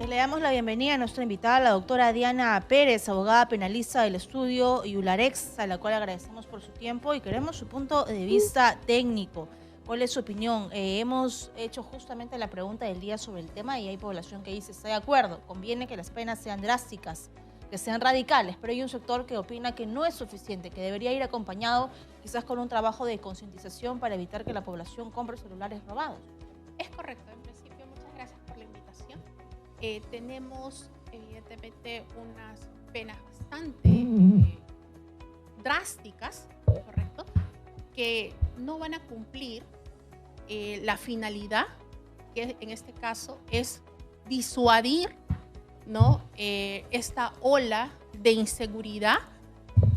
Y le damos la bienvenida a nuestra invitada, la doctora Diana Pérez, abogada penalista del estudio Iularex, a la cual agradecemos por su tiempo y queremos su punto de vista técnico. ¿Cuál es su opinión? Hemos hecho justamente la pregunta del día sobre el tema y hay población que dice, está de acuerdo, conviene que las penas sean drásticas, que sean radicales, pero hay un sector que opina que no es suficiente, que debería ir acompañado quizás con un trabajo de concientización para evitar que la población compre celulares robados. Es correcto, en principio, muchas gracias por la invitación. Tenemos evidentemente unas penas bastante drásticas, ¿correcto?, que no van a cumplir la finalidad, que en este caso es disuadir, ¿no?, esta ola de inseguridad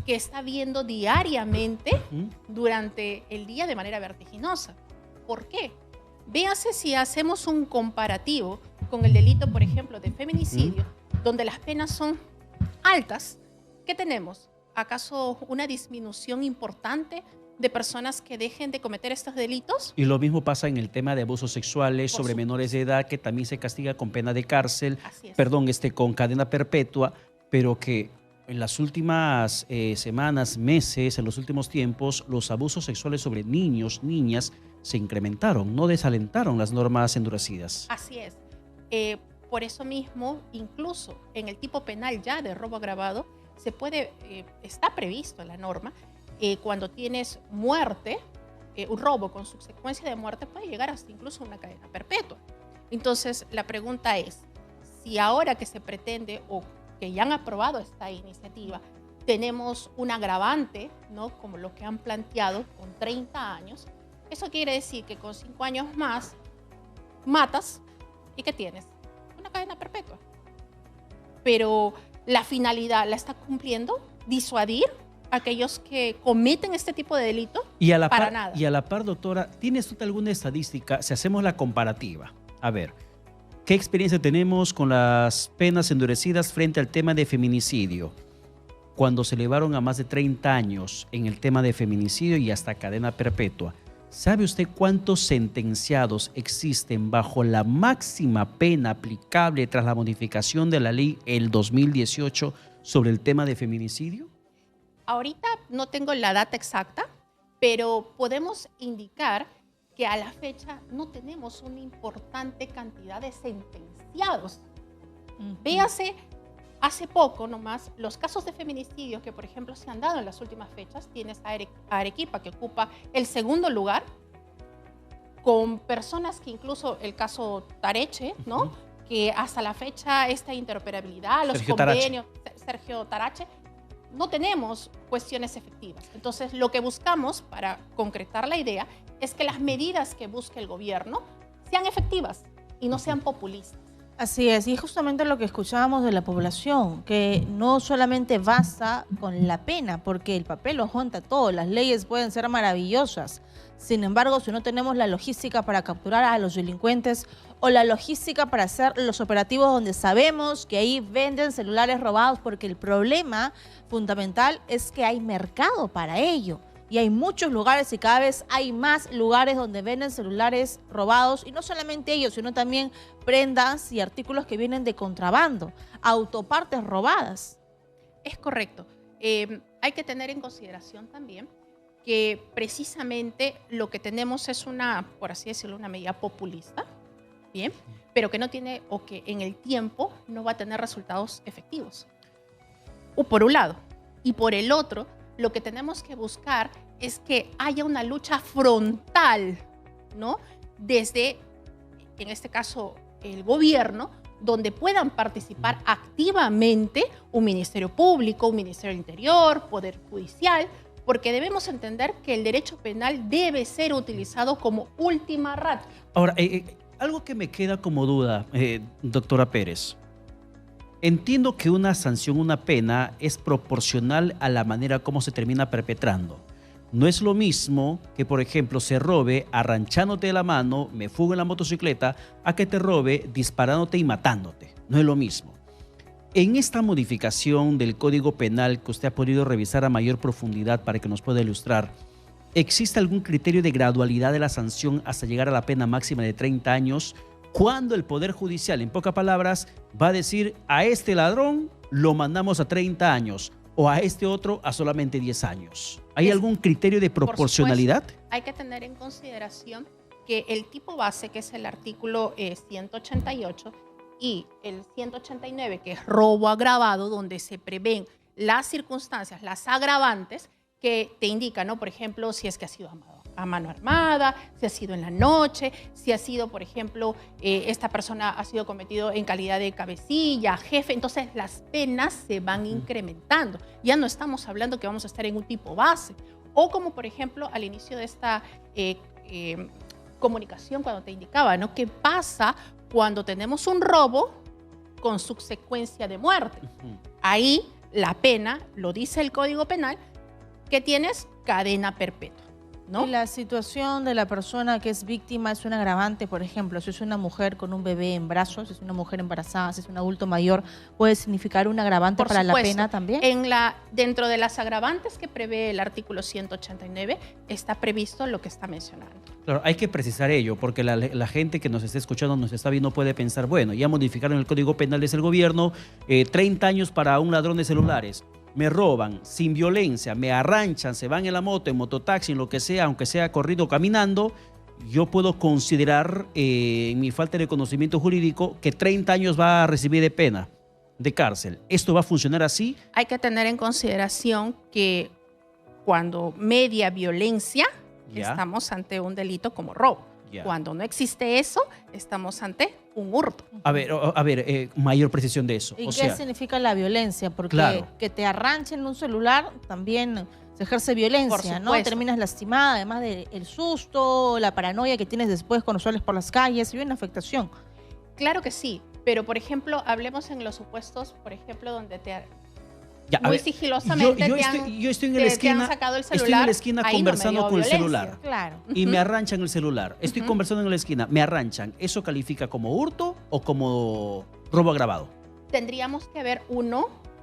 que está habiendo diariamente durante el día de manera vertiginosa. ¿Por qué? Véase si hacemos un comparativo con el delito, por ejemplo, de feminicidio, donde las penas son altas. ¿Qué tenemos? ¿Acaso una disminución importante de personas que dejen de cometer estos delitos? Y lo mismo pasa en el tema de abusos sexuales sobre menores de edad, que también se castiga con pena de cárcel, con cadena perpetua, pero que en las últimas semanas, meses, en los últimos tiempos, los abusos sexuales sobre niños, niñas, se incrementaron, no desalentaron las normas endurecidas. Así es. Por eso mismo, incluso en el tipo penal ya de robo agravado, se puede, está previsto en la norma, cuando tienes muerte, un robo con subsecuencia de muerte puede llegar hasta incluso una cadena perpetua. Entonces, la pregunta es, si ahora que se pretende o que ya han aprobado esta iniciativa, tenemos un agravante, ¿no?, como lo que han planteado con 30 años, eso quiere decir que con 5 años más matas y ¿qué tienes? Una cadena perpetua. Pero la finalidad la está cumpliendo, disuadir a aquellos que cometen este tipo de delito, y a la para par, nada. Y a la par, doctora, ¿tienes tú alguna estadística? Si hacemos la comparativa, a ver, ¿qué experiencia tenemos con las penas endurecidas frente al tema de feminicidio? Cuando se elevaron a más de 30 años en el tema de feminicidio y hasta cadena perpetua. ¿Sabe usted cuántos sentenciados existen bajo la máxima pena aplicable tras la modificación de la ley el 2018 sobre el tema de feminicidio? Ahorita no tengo la data exacta, pero podemos indicar que a la fecha no tenemos una importante cantidad de sentenciados. Véase, hace poco nomás, los casos de feminicidio que, por ejemplo, se han dado en las últimas fechas. Tienes a Arequipa, que ocupa el segundo lugar, con personas que incluso el caso Tareche, ¿no?, que hasta la fecha esta interoperabilidad, los convenios, Sergio Tarache, no tenemos cuestiones efectivas. Entonces, lo que buscamos para concretar la idea es que las medidas que busque el gobierno sean efectivas y no sean populistas. Así es, y justamente lo que escuchábamos de la población, que no solamente basta con la pena, porque el papel lo junta todo, las leyes pueden ser maravillosas. Sin embargo, si no tenemos la logística para capturar a los delincuentes o la logística para hacer los operativos donde sabemos que ahí venden celulares robados, porque el problema fundamental es que hay mercado para ello. Y hay muchos lugares y cada vez hay más lugares donde venden celulares robados. Y no solamente ellos, sino también prendas y artículos que vienen de contrabando, autopartes robadas. Es correcto. Hay que tener en consideración también que precisamente lo que tenemos es una, por así decirlo, una medida populista, ¿bien?, pero que no tiene, o que en el tiempo no va a tener resultados efectivos. Por un lado. Y por el otro, lo que tenemos que buscar es que haya una lucha frontal, ¿no?, desde, en este caso, el gobierno, donde puedan participar activamente un Ministerio Público, un Ministerio del Interior, Poder Judicial, porque debemos entender que el derecho penal debe ser utilizado como última ratio. Ahora, algo que me queda como duda, doctora Pérez. Entiendo que una sanción, una pena, es proporcional a la manera como se termina perpetrando. No es lo mismo que, por ejemplo, se robe arranchándote de la mano, me fugo en la motocicleta, a que te robe disparándote y matándote. No es lo mismo. En esta modificación del Código Penal que usted ha podido revisar a mayor profundidad para que nos pueda ilustrar, ¿existe algún criterio de gradualidad de la sanción hasta llegar a la pena máxima de 30 años cuando el Poder Judicial, en pocas palabras, va a decir a este ladrón lo mandamos a 30 años o a este otro a solamente 10 años? ¿Hay algún criterio de proporcionalidad? Por supuesto, hay que tener en consideración que el tipo base, que es el artículo 188, y el 189, que es robo agravado, donde se prevén las circunstancias, las agravantes que te indican, ¿no? Por ejemplo, si es que ha sido a mano armada, si ha sido en la noche, si ha sido, por ejemplo, esta persona ha sido cometido en calidad de cabecilla, jefe. Entonces las penas se van incrementando. Ya no estamos hablando que vamos a estar en un tipo base. O como, por ejemplo, al inicio de esta comunicación, cuando te indicaba, ¿no? ¿Qué pasa cuando tenemos un robo con subsecuencia de muerte? Ahí la pena, lo dice el Código Penal, que tienes cadena perpetua, ¿no? Y la situación de la persona que es víctima es un agravante, por ejemplo, si es una mujer con un bebé en brazos, si es una mujer embarazada, si es un adulto mayor, ¿puede significar un agravante para la pena también? Dentro de las agravantes que prevé el artículo 189 está previsto lo que está mencionando. Claro, hay que precisar ello, porque la gente que nos está escuchando, nos está viendo, puede pensar, bueno, ya modificaron el Código Penal desde el gobierno, 30 años para un ladrón de celulares. Me roban sin violencia, me arranchan, se van en la moto, en mototaxi, en lo que sea, aunque sea corrido o caminando, yo puedo considerar, en mi falta de conocimiento jurídico, que 30 años va a recibir de pena, de cárcel. ¿Esto va a funcionar así? Hay que tener en consideración que cuando media violencia, estamos ante un delito como robo. Cuando no existe eso, estamos ante un hurto. A ver, mayor precisión de eso. ¿Y qué significa la violencia? Porque que te arranchen un celular también se ejerce violencia, ¿no? Terminas lastimada, además del susto, la paranoia que tienes después cuando sales por las calles, y hay una afectación. Claro que sí, pero por ejemplo, hablemos en los supuestos, por ejemplo, donde sigilosamente yo estoy en la esquina, te han sacado el celular. estoy en la esquina conversando con el celular. Claro. Y me arranchan el celular. Estoy conversando en la esquina, me arranchan. ¿Eso califica como hurto o como robo agravado? Tendríamos que ver,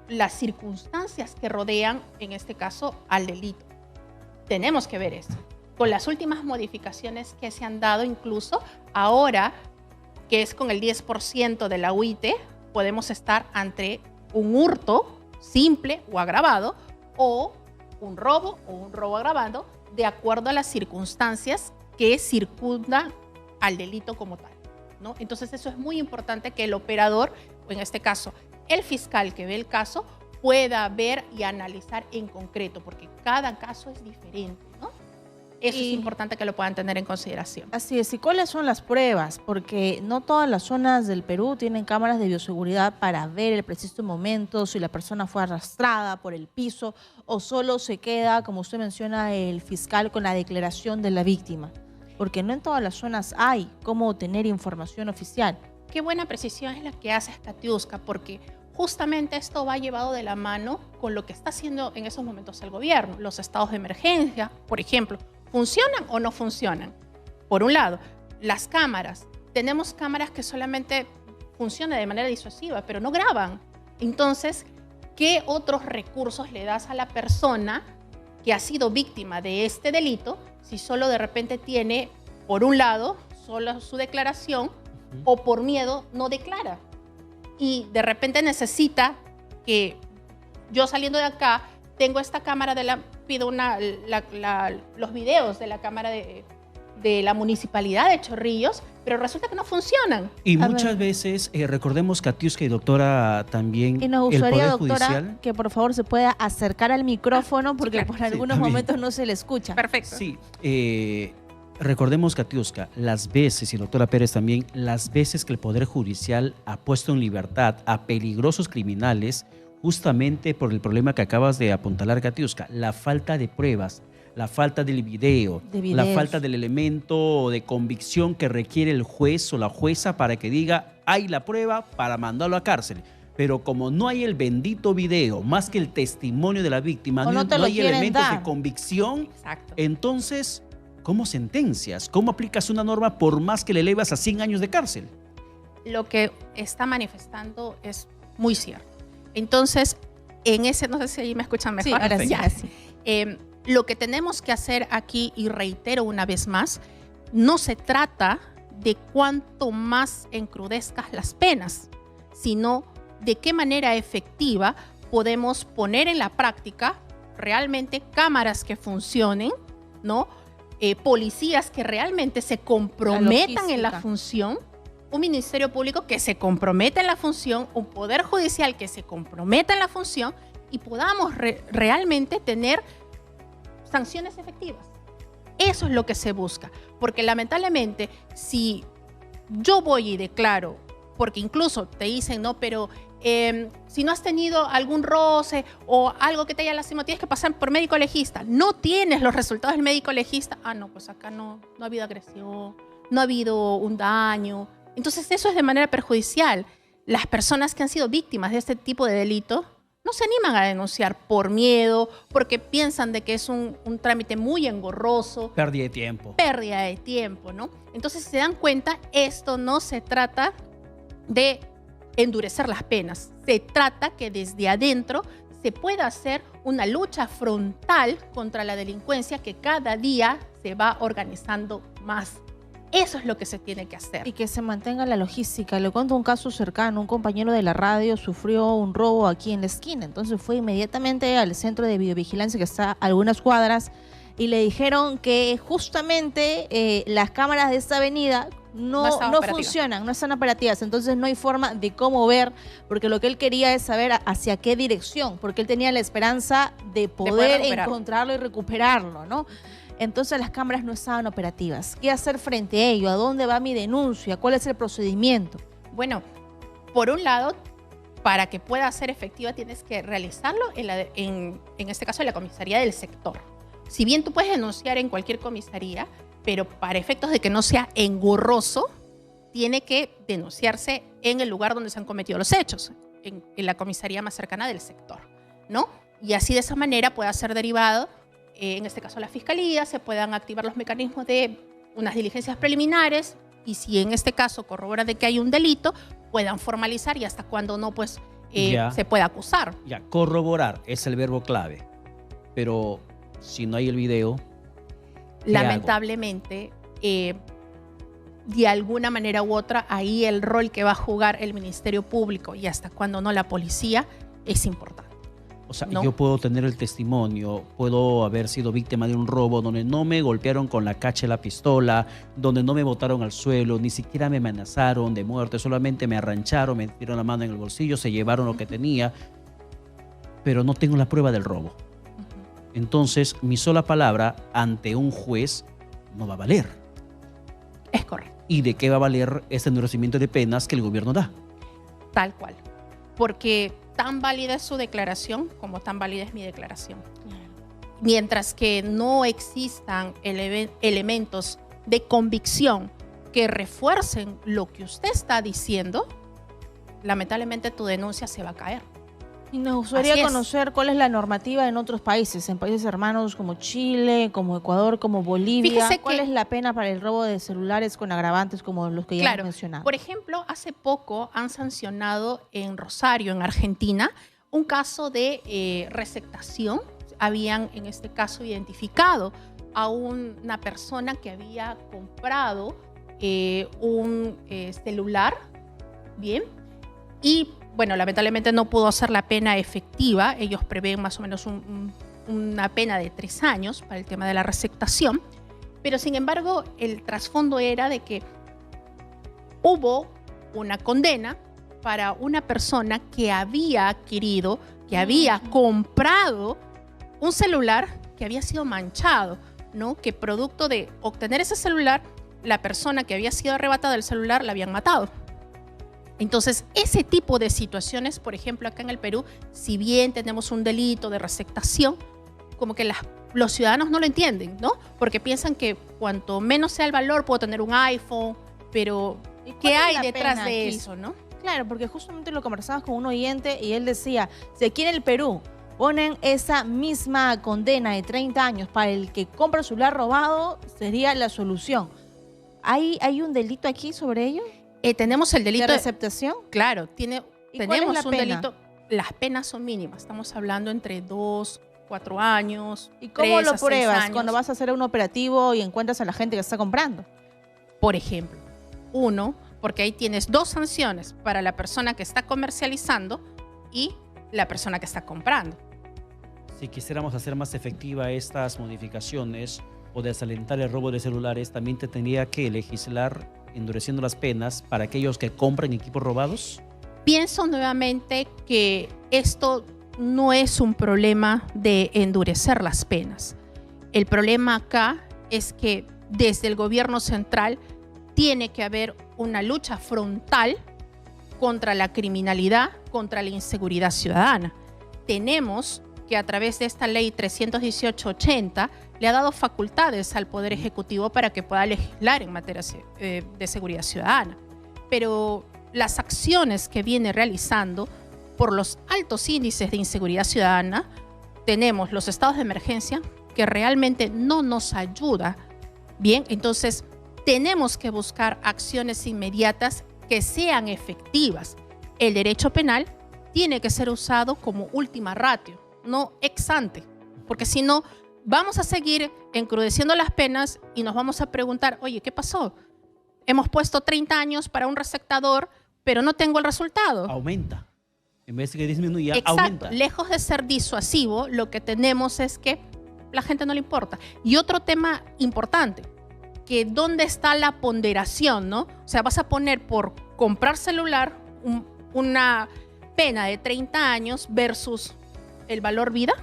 las circunstancias que rodean, en este caso, al delito. Tenemos que ver eso. Con las últimas modificaciones que se han dado, incluso ahora, que es con el 10% de la UIT, podemos estar ante un hurto simple o agravado, o un robo agravado, de acuerdo a las circunstancias que circundan al delito como tal, ¿no? Entonces eso es muy importante, que el operador, o en este caso el fiscal que ve el caso, pueda ver y analizar en concreto, porque cada caso es diferente, ¿no? Eso es importante que lo puedan tener en consideración. Así es. ¿Y cuáles son las pruebas? Porque no todas las zonas del Perú tienen cámaras de bioseguridad para ver el preciso momento, si la persona fue arrastrada por el piso o solo se queda, como usted menciona, el fiscal con la declaración de la víctima. Porque no en todas las zonas hay cómo obtener información oficial. Qué buena precisión es la que hace Katiuska, porque justamente esto va llevado de la mano con lo que está haciendo en esos momentos el gobierno. Los estados de emergencia, por ejemplo, ¿funcionan o no funcionan? Por un lado, las cámaras. Tenemos cámaras que solamente funcionan de manera disuasiva, pero no graban. Entonces, ¿qué otros recursos le das a la persona que ha sido víctima de este delito si solo de repente tiene, por un lado, solo su declaración, o por miedo no declara? Y de repente necesita que yo, saliendo de acá, tengo esta cámara pido los videos de la cámara de la municipalidad de Chorrillos, pero resulta que no funcionan. Y muchas veces, recordemos, Katiuska y doctora, también y nos gustaría, el Poder doctora, Judicial, que por favor se pueda acercar al micrófono, porque por algunos momentos no se le escucha. Perfecto. Sí, recordemos, Katiuska, las veces, y doctora Pérez también, las veces que el Poder Judicial ha puesto en libertad a peligrosos criminales, justamente por el problema que acabas de apuntalar, Katiuska, la falta de pruebas, la falta del video, la falta del elemento de convicción que requiere el juez o la jueza para que diga, hay la prueba para mandarlo a cárcel. Pero como no hay el bendito video, más que el testimonio de la víctima, no hay elementos de convicción, entonces, ¿cómo sentencias? ¿Cómo aplicas una norma por más que le elevas a 100 años de cárcel? Lo que está manifestando es muy cierto. Entonces, no sé si ahí me escuchan mejor. Sí, ahora sí. Lo que tenemos que hacer aquí, y reitero una vez más, no se trata de cuánto más encrudezcas las penas, sino de qué manera efectiva podemos poner en la práctica realmente cámaras que funcionen, ¿no? Policías que realmente se comprometan en la función, un ministerio público que se comprometa en la función, un poder judicial que se comprometa en la función y podamos realmente tener sanciones efectivas. Eso es lo que se busca, porque lamentablemente si yo voy y declaro, porque incluso te dicen, no, pero si no has tenido algún roce o algo que te haya lastimado, tienes que pasar por médico legista, no tienes los resultados del médico legista, no, pues acá no ha habido agresión, no ha habido un daño. Entonces eso es de manera perjudicial. Las personas que han sido víctimas de este tipo de delito no se animan a denunciar por miedo, porque piensan de que es un trámite muy engorroso. Pérdida de tiempo. Pérdida de tiempo, ¿no? Entonces, si se dan cuenta, esto no se trata de endurecer las penas. Se trata que desde adentro se pueda hacer una lucha frontal contra la delincuencia que cada día se va organizando más. Eso es lo que se tiene que hacer. Y que se mantenga la logística. Le cuento un caso cercano. Un compañero de la radio sufrió un robo aquí en la esquina. Entonces fue inmediatamente al centro de videovigilancia que está a algunas cuadras y le dijeron que justamente las cámaras de esta avenida no funcionan, no están operativas. Entonces no hay forma de cómo ver, porque lo que él quería es saber hacia qué dirección, porque él tenía la esperanza de poder encontrarlo y recuperarlo, ¿no? Entonces las cámaras no estaban operativas. ¿Qué hacer frente a ello? ¿A dónde va mi denuncia? ¿Cuál es el procedimiento? Bueno, por un lado, para que pueda ser efectiva tienes que realizarlo en este caso en la comisaría del sector. Si bien tú puedes denunciar en cualquier comisaría, pero para efectos de que no sea engorroso, tiene que denunciarse en el lugar donde se han cometido los hechos, en la comisaría más cercana del sector, ¿no? Y así de esa manera pueda ser derivado en este caso la fiscalía, se puedan activar los mecanismos de unas diligencias preliminares y si en este caso corrobora de que hay un delito, puedan formalizar y hasta cuando no, pues se pueda acusar. Ya, corroborar es el verbo clave, pero si no hay el video, lamentablemente, de alguna manera u otra, ahí el rol que va a jugar el Ministerio Público y hasta cuando no la policía es importante. O sea, ¿no? Yo puedo tener el testimonio, puedo haber sido víctima de un robo donde no me golpearon con la cacha de la pistola, donde no me botaron al suelo, ni siquiera me amenazaron de muerte, solamente me arrancharon, me metieron la mano en el bolsillo, se llevaron lo que tenía, pero no tengo la prueba del robo. Entonces, mi sola palabra ante un juez no va a valer. Es correcto. ¿Y de qué va a valer ese endurecimiento de penas que el gobierno da? Tal cual. Porque tan válida es su declaración como tan válida es mi declaración. Mientras que no existan elementos de convicción que refuercen lo que usted está diciendo, lamentablemente tu denuncia se va a caer. Y nos gustaría conocer cuál es la normativa en otros países, en países hermanos como Chile, como Ecuador, como Bolivia. Fíjese ¿Cuál es la pena para el robo de celulares con agravantes como los que ya hemos mencionado? Por ejemplo, hace poco han sancionado en Rosario, en Argentina, un caso de receptación. Habían, en este caso, identificado a una persona que había comprado un celular, bien, y bueno, lamentablemente no pudo hacer la pena efectiva. Ellos prevén más o menos una pena de 3 años para el tema de la receptación. Pero sin embargo, el trasfondo era de que hubo una condena para una persona que había adquirido, que había comprado un celular que había sido manchado, ¿no? Que producto de obtener ese celular, la persona que había sido arrebatada del celular la habían matado. Entonces, ese tipo de situaciones, por ejemplo, acá en el Perú, si bien tenemos un delito de receptación, como que los ciudadanos no lo entienden, ¿no? Porque piensan que cuanto menos sea el valor, puedo tener un iPhone, pero ¿qué hay detrás de eso, no? Claro, porque justamente lo conversamos con un oyente y él decía, si aquí en el Perú ponen esa misma condena de 30 años para el que compra su celular robado, sería la solución. ¿Hay un delito aquí sobre ello? Tenemos el delito de receptación. Claro, tenemos un delito. Las penas son mínimas. Estamos hablando entre 2, 4 años. ¿Y cómo lo pruebas cuando vas a hacer un operativo y encuentras a la gente que está comprando? Por ejemplo, 1, porque ahí tienes 2 sanciones para la persona que está comercializando y la persona que está comprando. Si quisiéramos hacer más efectiva estas modificaciones o desalentar el robo de celulares, ¿también te tendría que legislar endureciendo las penas para aquellos que compran equipos robados? Pienso nuevamente que esto no es un problema de endurecer las penas. El problema acá es que desde el gobierno central tiene que haber una lucha frontal contra la criminalidad, contra la inseguridad ciudadana. Tenemos que a través de esta ley 318-80 le ha dado facultades al Poder Ejecutivo para que pueda legislar en materia de seguridad ciudadana. Pero las acciones que viene realizando por los altos índices de inseguridad ciudadana, tenemos los estados de emergencia que realmente no nos ayuda. Bien, entonces tenemos que buscar acciones inmediatas que sean efectivas. El derecho penal tiene que ser usado como última ratio, no ex ante, porque si no vamos a seguir encrudeciendo las penas y nos vamos a preguntar, oye, ¿qué pasó? Hemos puesto 30 años para un receptador, pero no tengo el resultado. Aumenta. En vez de que disminuya, exacto, aumenta. Lejos de ser disuasivo, lo que tenemos es que la gente no le importa. Y otro tema importante, que dónde está la ponderación, ¿no? O sea, vas a poner por comprar celular una pena de 30 años versus el valor vida.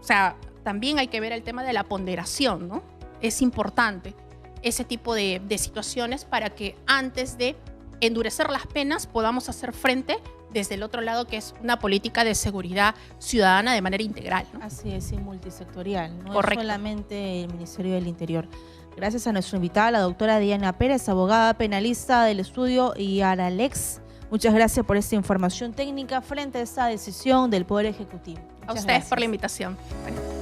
O sea, también hay que ver el tema de la ponderación, ¿no? Es importante ese tipo de situaciones para que antes de endurecer las penas podamos hacer frente desde el otro lado, que es una política de seguridad ciudadana de manera integral, ¿no? Así es, y multisectorial, no Correcto. es solamente el Ministerio del Interior. Gracias a nuestra invitada, la doctora Diana Pérez, abogada penalista del estudio Yaralex. Muchas gracias por esta información técnica frente a esta decisión del Poder Ejecutivo. A Muchas ustedes gracias por la invitación. Bueno.